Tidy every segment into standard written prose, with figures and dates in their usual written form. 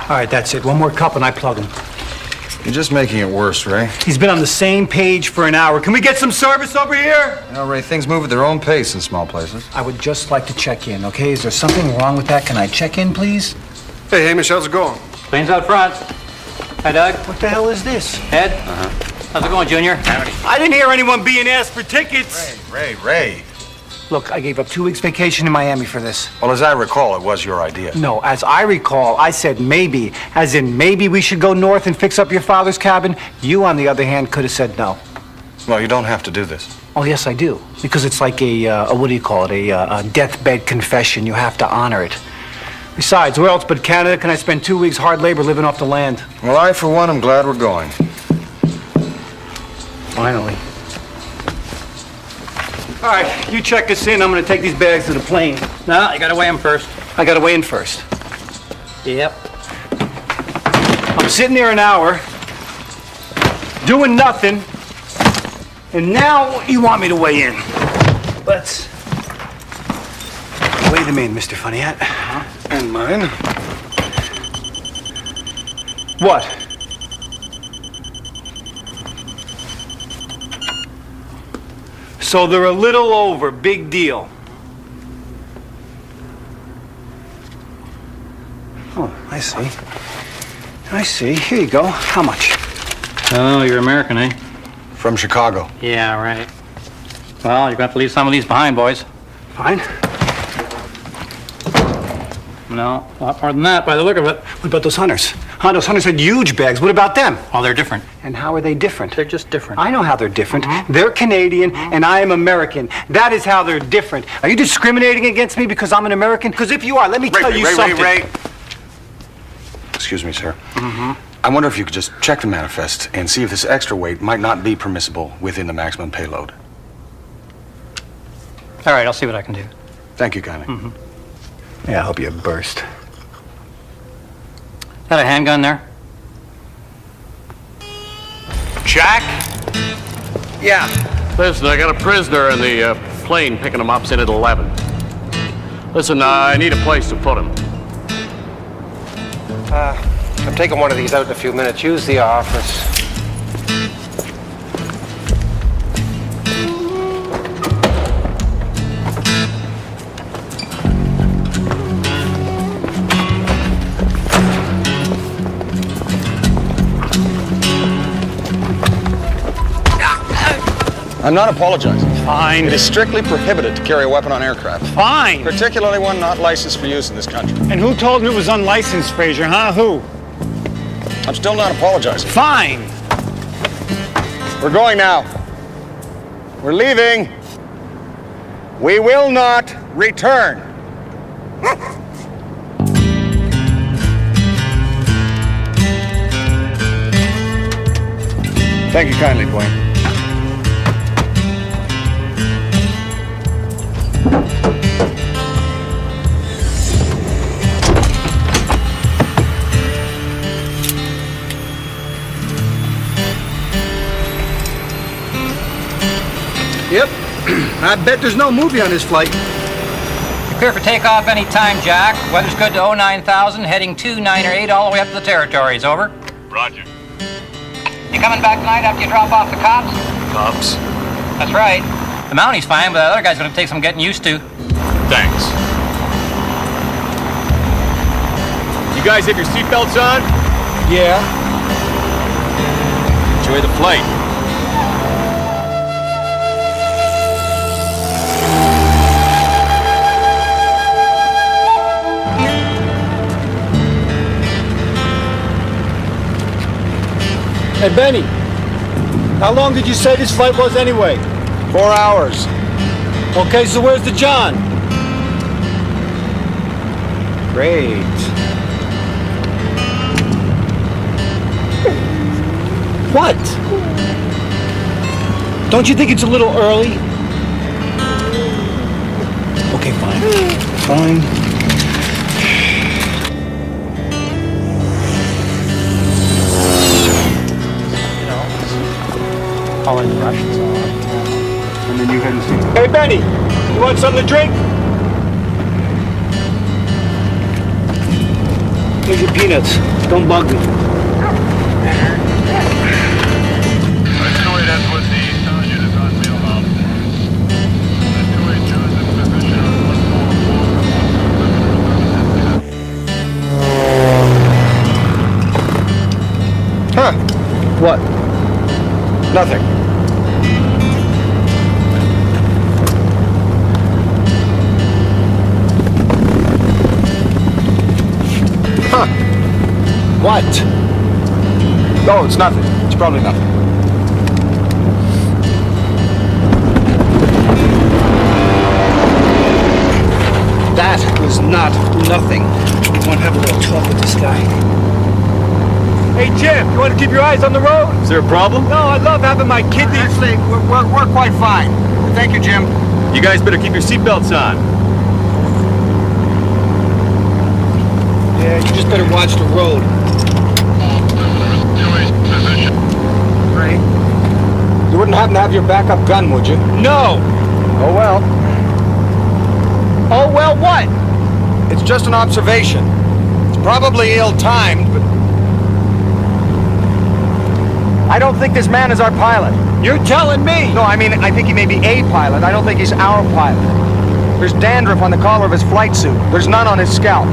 All right, that's it. One more cup and I plug him. You're just making it worse, Ray. He's been on the same page for an hour. Can we get some service over here? You know, Ray, things move at their own pace in small places. I would just like to check in, okay? Is there something wrong with that? Can I check in, please? Hey, Hamish, how's it going? Plane's out front. Hi, Doug. What the hell is this? Ed? How's it going, Junior? I didn't hear anyone being asked for tickets. Ray. Look, I gave up 2 weeks vacation in Miami for this. Well, as I recall, it was your idea. No, as I recall, I said maybe. As in, maybe we should go north and fix up your father's cabin. You, on the other hand, could have said no. Well, you don't have to do this. Oh, yes, I do. Because it's like a what do you call it? A deathbed confession. You have to honor it. Besides, where else but Canada can I spend 2 weeks hard labor living off the land? Well, I, for one, am glad we're going. Finally. All right, you check us in. I'm going to take these bags to the plane. No, you gotta weigh him first. I got to weigh in first. Yep. I'm sitting here an hour, doing nothing, and now you want me to weigh in. Let's weigh them in, Mr. Funny Hat. And mine. What? So they're a little over. Big deal. Oh, I see. I see. Here you go. How much? Oh, you're American, eh? From Chicago. Yeah, right. Well, you're gonna have to leave some of these behind, boys. Fine. No, a lot more than that by the look of it. What about those hunters? Huh, those hunters had huge bags. What about them? Well, they're different. And how are they different? They're just different. I know how they're different. They're Canadian, and I am American. That is how they're different. Are you discriminating against me because I'm an American? Because if you are, let me tell you something. Ray. Excuse me, sir. I wonder if you could just check the manifest and see if this extra weight might not be permissible within the maximum payload. All right, I'll see what I can do. Thank you kindly. Yeah, I hope you burst. Is that a handgun there? Jack? Yeah. Listen, I got a prisoner in the plane picking him up in at 11. Listen, I need a place to put him. I'm taking one of these out in a few minutes. Use the office. I'm not apologizing. Fine. It is strictly prohibited to carry a weapon on aircraft, Fine. particularly one not licensed for use in this country. And who told me it was unlicensed, Fraser, huh? Who? I'm still not apologizing. Fine. We're going now. We're leaving. We will not return. Thank you kindly, Dwayne. Yep. I bet there's no movie on this flight. You're clear for takeoff any time, Jack. Weather's good to 09,000, heading 298 all the way up to the territories. Over. Roger. You coming back tonight after you drop off the cops? Cops? That's right. The Mounties fine, but the other guy's gonna take some getting used to. Thanks. You guys have your seatbelts on? Yeah. Enjoy the flight. Hey, Benny. How long did you say this flight was anyway? 4 hours. Okay, so where's the John? Great. What? Don't you think it's a little early? Okay, fine. Fine. Calling the Russians on. And then you head and see. Hey, Benny, you want something to drink? Here's your peanuts. Don't bug me. Huh. What? Nothing. Huh. What? Oh, it's nothing. It's probably nothing. That was not nothing. I want to have a little talk with this guy. Hey, Jim, you want to keep your eyes on the road? Is there a problem? No, I love having my kidneys. Actually, we're quite fine. Thank you, Jim. You guys better keep your seatbelts on. Yeah, you just better watch the road. Ray, you wouldn't happen to have your backup gun, would you? No! Oh, well. Oh, well, what? It's just an observation. It's probably ill-timed, but... I don't think this man is our pilot. You're telling me? No, I mean, I think he may be a pilot. I don't think he's our pilot. There's dandruff on the collar of his flight suit. There's none on his scalp.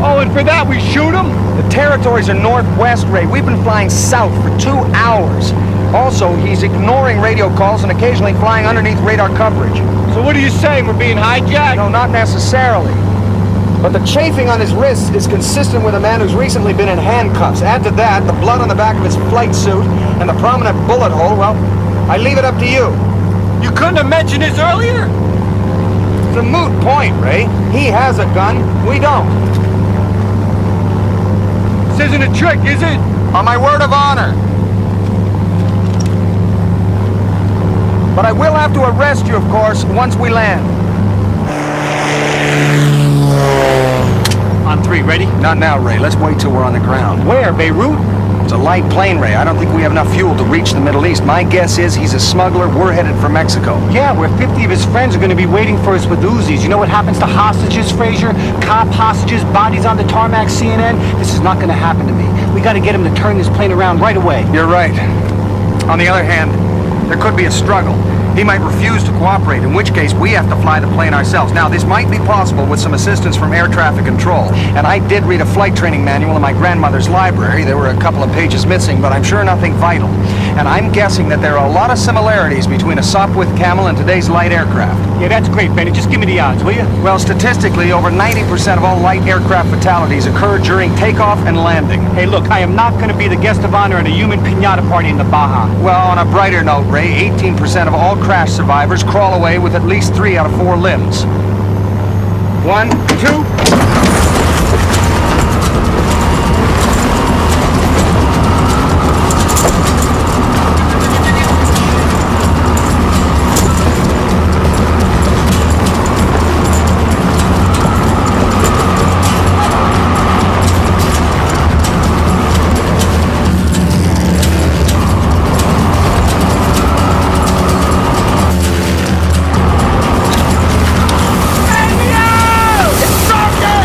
Oh, and for that we shoot him? The territories are northwest, Ray. We've been flying south for 2 hours. Also, he's ignoring radio calls and occasionally flying underneath radar coverage. So what are you saying? We're being hijacked? No, not necessarily. But the chafing on his wrists is consistent with a man who's recently been in handcuffs. Add to that the blood on the back of his flight suit and the prominent bullet hole, well, I leave it up to you. You couldn't have mentioned this earlier? It's a moot point, Ray. He has a gun, we don't. This isn't a trick, is it? On my word of honor. But I will have to arrest you, of course, once we land. On 3, ready? Not now, Ray. Let's wait till we're on the ground. Where, Beirut? It's a light plane, Ray. I don't think we have enough fuel to reach the Middle East. My guess is he's a smuggler. We're headed for Mexico. Yeah, where 50 of his friends are going to be waiting for us with Uzis. You know what happens to hostages, Frazier? Cop hostages, bodies on the tarmac, CNN? This is not going to happen to me. We got to get him to turn this plane around right away. You're right. On the other hand, there could be a struggle. He might refuse to cooperate, in which case we have to fly the plane ourselves. Now, this might be possible with some assistance from air traffic control. And I did read a flight training manual in my grandmother's library. There were a couple of pages missing, but I'm sure nothing vital. And I'm guessing that there are a lot of similarities between a Sopwith Camel and today's light aircraft. Yeah, that's great, Benny. Just give me the odds, will you? Well, statistically, over 90% of all light aircraft fatalities occur during takeoff and landing. Hey, look, I am not going to be the guest of honor at a human piñata party in the Baja. Well, on a brighter note, Ray, 18% of all crash survivors crawl away with at least 3 out of 4 limbs. 1, 2... Hey, yo! It's Rocket!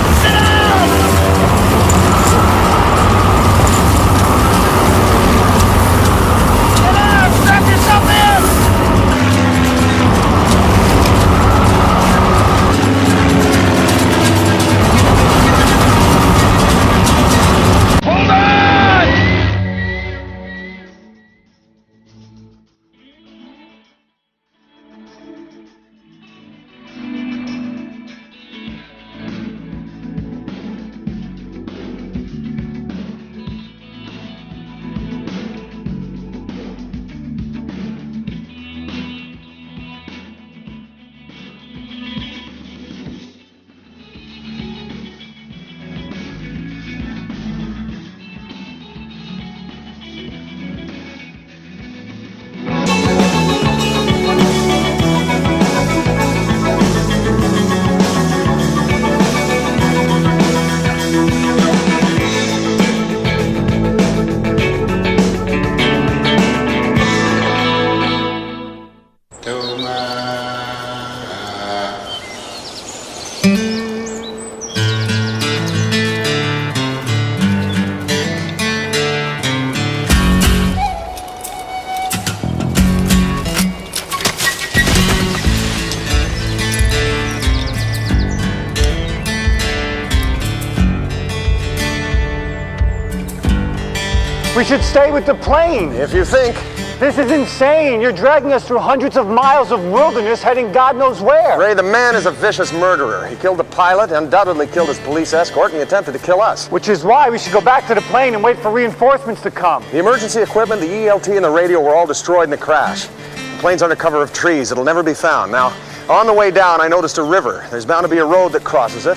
We should stay with the plane. If you think. This is insane. You're dragging us through hundreds of miles of wilderness heading God knows where. Ray, the man is a vicious murderer. He killed the pilot, undoubtedly killed his police escort, and he attempted to kill us. Which is why we should go back to the plane and wait for reinforcements to come. The emergency equipment, the ELT, and the radio were all destroyed in the crash. The plane's under cover of trees. It'll never be found. Now, on the way down, I noticed a river. There's bound to be a road that crosses it.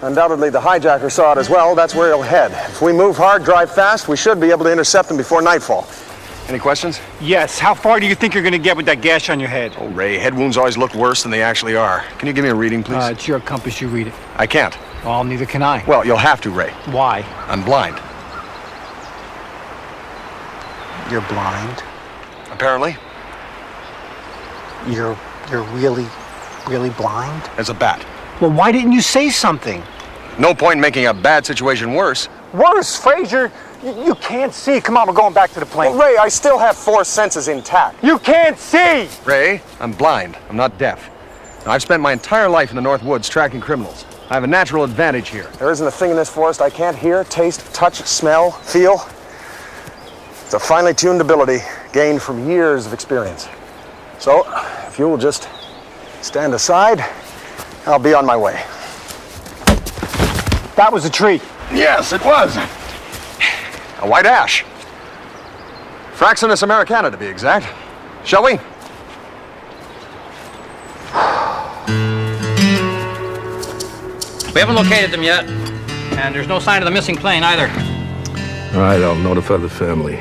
Undoubtedly, the hijacker saw it as well. That's where he'll head. If we move hard, drive fast, we should be able to intercept him before nightfall. Any questions? Yes. How far do you think you're going to get with that gash on your head? Oh, Ray, head wounds always look worse than they actually are. Can you give me a reading, please? It's your compass. You read it. I can't. Well, neither can I. Well, you'll have to, Ray. Why? I'm blind. You're blind? Apparently. You're really blind? As a bat. Well, why didn't you say something? No point in making a bad situation worse. Worse, Fraser. You can't see. Come on, we're going back to the plane. Well, Ray, I still have 4 senses intact. You can't see! Ray, I'm blind. I'm not deaf. Now, I've spent my entire life in the North Woods tracking criminals. I have a natural advantage here. There isn't a thing in this forest I can't hear, taste, touch, smell, feel. It's a finely tuned ability gained from years of experience. So, if you will just stand aside, I'll be on my way. That was a treat. Yes, it was. A white ash. Fraxinus americana, to be exact. Shall we? We haven't located them yet, and there's no sign of the missing plane either. All right, I'll notify the family.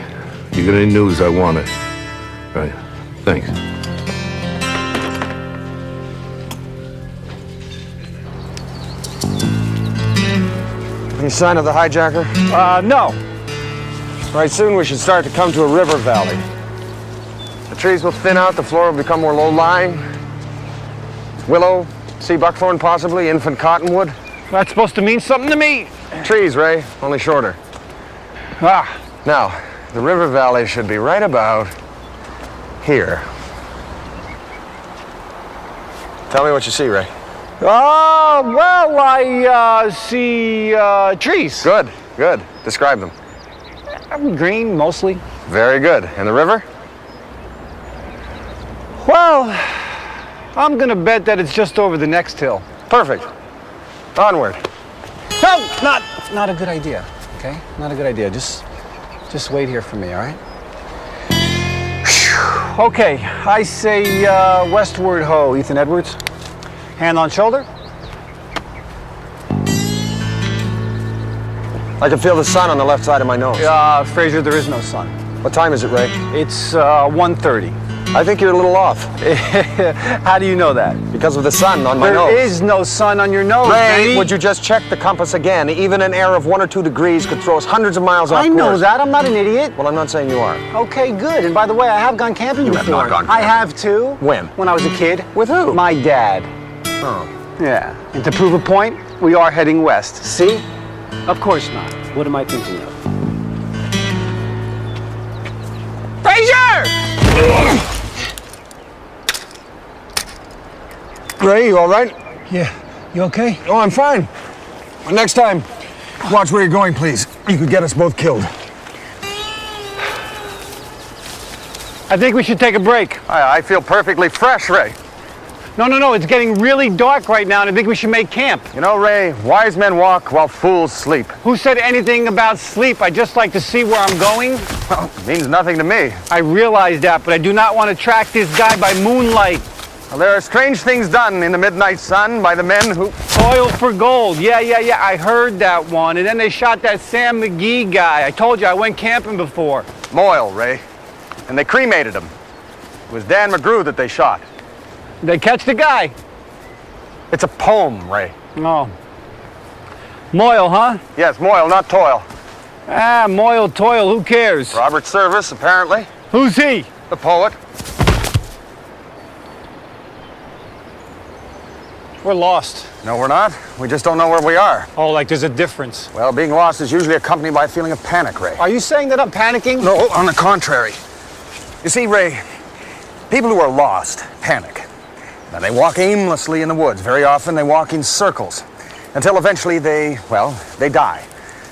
You got any news, I want it. All right, thanks. Any sign of the hijacker? No. Right soon we should start to come to a river valley. The trees will thin out, the floor will become more low-lying. Willow, sea buckthorn possibly, infant cottonwood. That's supposed to mean something to me. Trees, Ray, only shorter. Ah. Now, the river valley should be right about here. Tell me what you see, Ray. Well, I see trees. Good, good. Describe them. Green, mostly. Very good. And the river? Well, I'm gonna bet that it's just over the next hill. Perfect. Onward. No, not a good idea. Okay, not a good idea. Just wait here for me, all right? Okay, I say westward ho, Ethan Edwards. Hand on shoulder. I can feel the sun on the left side of my nose. Fraser, there is no sun. What time is it, Ray? It's 1:30. I think you're a little off. How do you know that? Because of the sun on my nose. There is no sun on your nose, Ray, baby. would you just check the compass again? Even an error of 1 or 2 degrees could throw us hundreds of miles off I know course. that. I'm not an idiot. Well, I'm not saying you are. Okay, good. And by the way, I have gone camping before. have not gone I camping. have too. When? When I was a kid. With who? My dad. Oh. Yeah. And to prove a point, we are heading west. See? Of course not. What am I thinking of? Fraser! Ray, you all right? Yeah. You okay? Oh, I'm fine. Next time, watch where you're going, please. You could get us both killed. I think we should take a break. I feel perfectly fresh, Ray. No. It's getting really dark right now, and I think we should make camp. You know, Ray, wise men walk while fools sleep. Who said anything about sleep? I just like to see where I'm going. Well, it means nothing to me. I realize that, but I do not want to track this guy by moonlight. Well, there are strange things done in the midnight sun by the men who... Toil for gold. Yeah. I heard that one. And then they shot that Sam McGee guy. I told you, I went camping before. Moyle, Ray. And they cremated him. It was Dan McGrew that they shot. They catch the guy. It's a poem, Ray. Oh. Moyle, huh? Yes, Moyle, not Toil. Moyle, toil, who cares? Robert Service, apparently. Who's he? The poet. We're lost. No, we're not. We just don't know where we are. Oh, like there's a difference. Well, being lost is usually accompanied by a feeling of panic, Ray. Are you saying that I'm panicking? No, on the contrary. You see, Ray, people who are lost panic. Now, they walk aimlessly in the woods. Very often they walk in circles until eventually they die.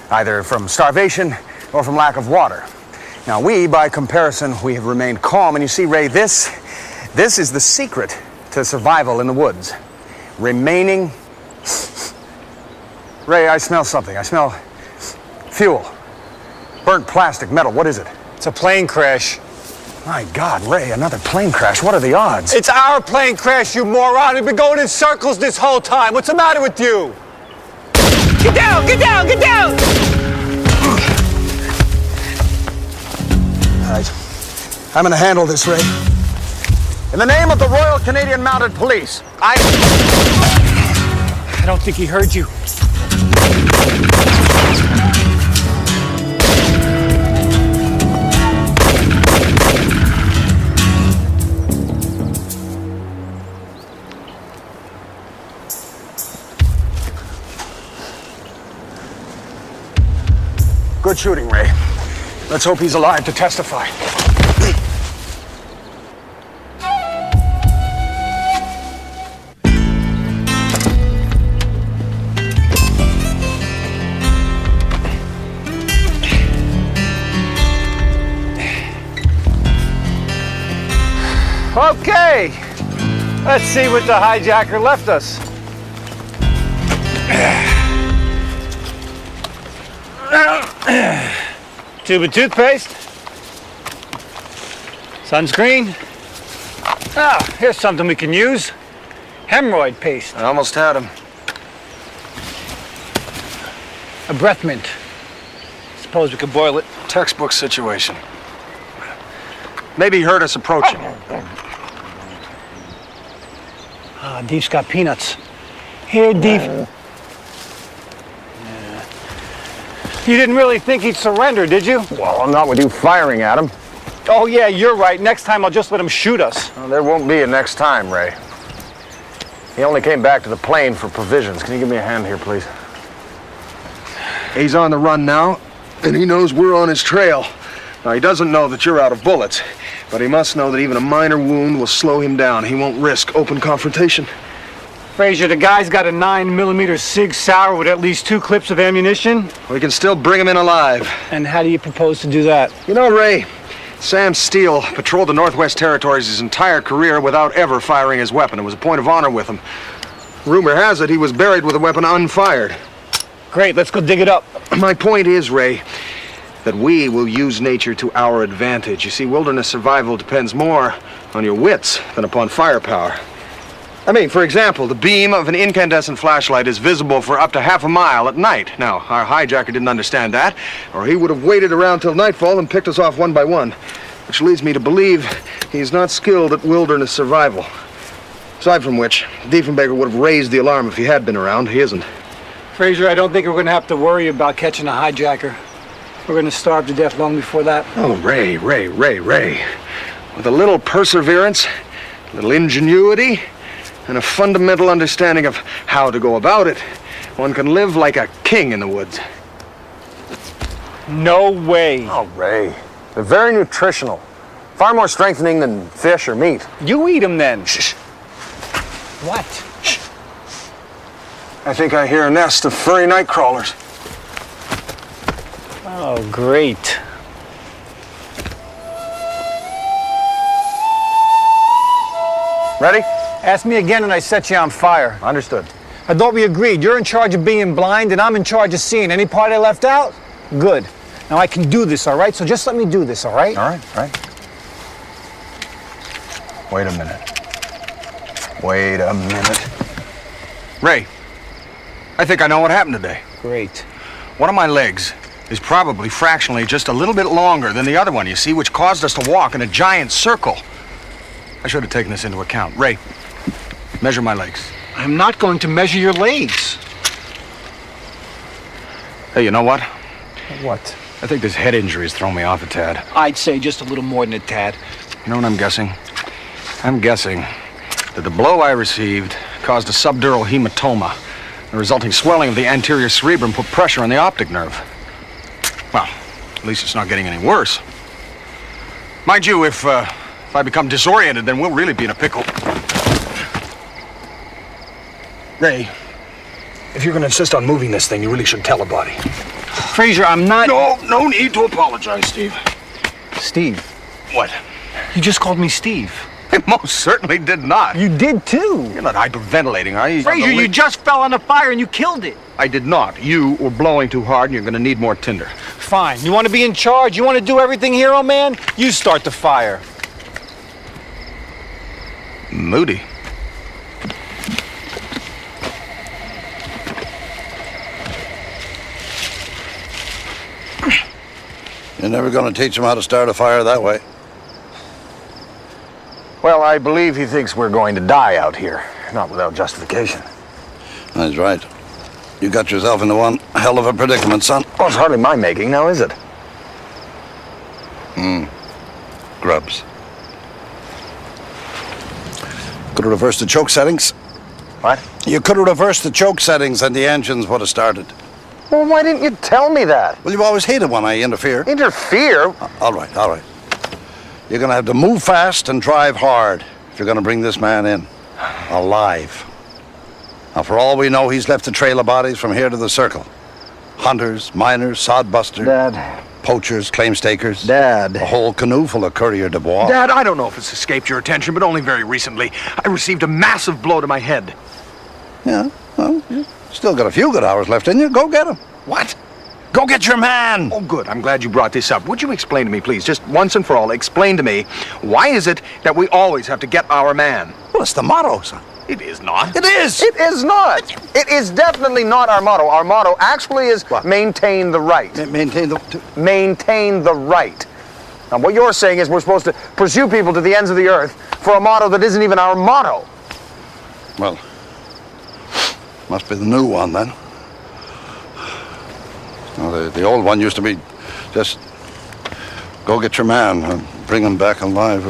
Either from starvation or from lack of water. Now we, by comparison, we have remained calm. And you see, Ray, this is the secret to survival in the woods. Remaining... Ray, I smell something. I smell fuel. Burnt plastic, metal. What is it? It's a plane crash. My God, Ray, another plane crash. What are the odds? It's our plane crash, you moron. We've been going in circles this whole time. What's the matter with you? Get down! Get down! Get down! All right. I'm gonna handle this, Ray. In the name of the Royal Canadian Mounted Police, I don't think he heard you. Good shooting, Ray. Let's hope he's alive to testify. Okay. Let's see what the hijacker left us. Tube of toothpaste. Sunscreen. Ah, here's something we can use. Hemorrhoid paste. I almost had him. A breath mint. Suppose we could boil it. Textbook situation. Maybe he heard us approaching. Ah, Deef's got peanuts. Here, Deef. You didn't really think he'd surrender, did you? Well, not with you firing at him. Oh, yeah, you're right. Next time I'll just let him shoot us. Well, there won't be a next time, Ray. He only came back to the plane for provisions. Can you give me a hand here, please? He's on the run now, and he knows we're on his trail. Now, he doesn't know that you're out of bullets, but he must know that even a minor wound will slow him down. He won't risk open confrontation. Frazier, the guy's got a 9mm Sig Sauer with at least 2 clips of ammunition. We can still bring him in alive. And how do you propose to do that? You know, Ray, Sam Steele patrolled the Northwest Territories his entire career without ever firing his weapon. It was a point of honor with him. Rumor has it he was buried with a weapon unfired. Great, let's go dig it up. My point is, Ray, that we will use nature to our advantage. You see, wilderness survival depends more on your wits than upon firepower. I mean, for example, the beam of an incandescent flashlight is visible for up to half a mile at night. Now, our hijacker didn't understand that, or he would have waited around till nightfall and picked us off one by one, which leads me to believe he's not skilled at wilderness survival. Aside from which, Diefenbaker would have raised the alarm if he had been around. He isn't. Frazier, I don't think we're going to have to worry about catching a hijacker. We're going to starve to death long before that. Oh, Ray. With a little perseverance, a little ingenuity, and a fundamental understanding of how to go about it, one can live like a king in the woods. No way. Oh, Ray. They're very nutritional. Far more strengthening than fish or meat. You eat them then. Shh. What? Shh. I think I hear a nest of furry night crawlers. Oh, great. Ready? Ask me again and I set you on fire. Understood. I thought we agreed. You're in charge of being blind and I'm in charge of seeing. Any part I left out? Good. Now I can do this, all right? So just let me do this, all right? All right. Wait a minute. Ray, I think I know what happened today. Great. One of my legs is probably fractionally just a little bit longer than the other one, you see, which caused us to walk in a giant circle. I should have taken this into account. Ray, measure my legs. I'm not going to measure your legs. Hey, you know what? What? I think this head injury has thrown me off a tad. I'd say just a little more than a tad. You know what I'm guessing? I'm guessing that the blow I received caused a subdural hematoma. The resulting swelling of the anterior cerebrum put pressure on the optic nerve. Well, at least it's not getting any worse. Mind you, if I become disoriented, then we'll really be in a pickle. Ray, if you're going to insist on moving this thing, you really should tell a body. Frazier, I'm not... No need to apologize, Steve. Steve. What? You just called me Steve. I most certainly did not. You did too. You're not hyperventilating, are you? Fraser, you just fell on the fire and you killed it. I did not. You were blowing too hard and you're going to need more tinder. Fine. You want to be in charge? You want to do everything, hero man? You start the fire. Moody. You're never going to teach him how to start a fire that way. Well, I believe he thinks we're going to die out here. Not without justification. That's right. You got yourself into one hell of a predicament, son. Well, it's hardly my making, now is it? Grubs. Could have reversed the choke settings. What? You could have reversed the choke settings and the engines would have started. Well, why didn't you tell me that? Well, you've always hated when I interfere. Interfere? All right. You're going to have to move fast and drive hard if you're going to bring this man in. Alive. Now, for all we know, he's left a trail of bodies from here to the circle. Hunters, miners, sodbusters. Dad. Poachers, claim stakers. Dad. A whole canoe full of courier de bois. Dad, I don't know if it's escaped your attention, but only very recently. I received a massive blow to my head. Yeah, well, you still got a few good hours left in you. Go get him. What? Go get your man. Oh, good. I'm glad you brought this up. Would you explain to me, please, just once and for all, explain to me, why is it that we always have to get our man? Well, it's the motto, son. It is not. It is. It is not. It is definitely not our motto. Our motto actually is What? maintain the right. Maintain the... Maintain the right. Now, what you're saying is we're supposed to pursue people to the ends of the earth for a motto that isn't even our motto. Well, must be the new one, then. Well, the old one used to be just go get your man and bring him back alive.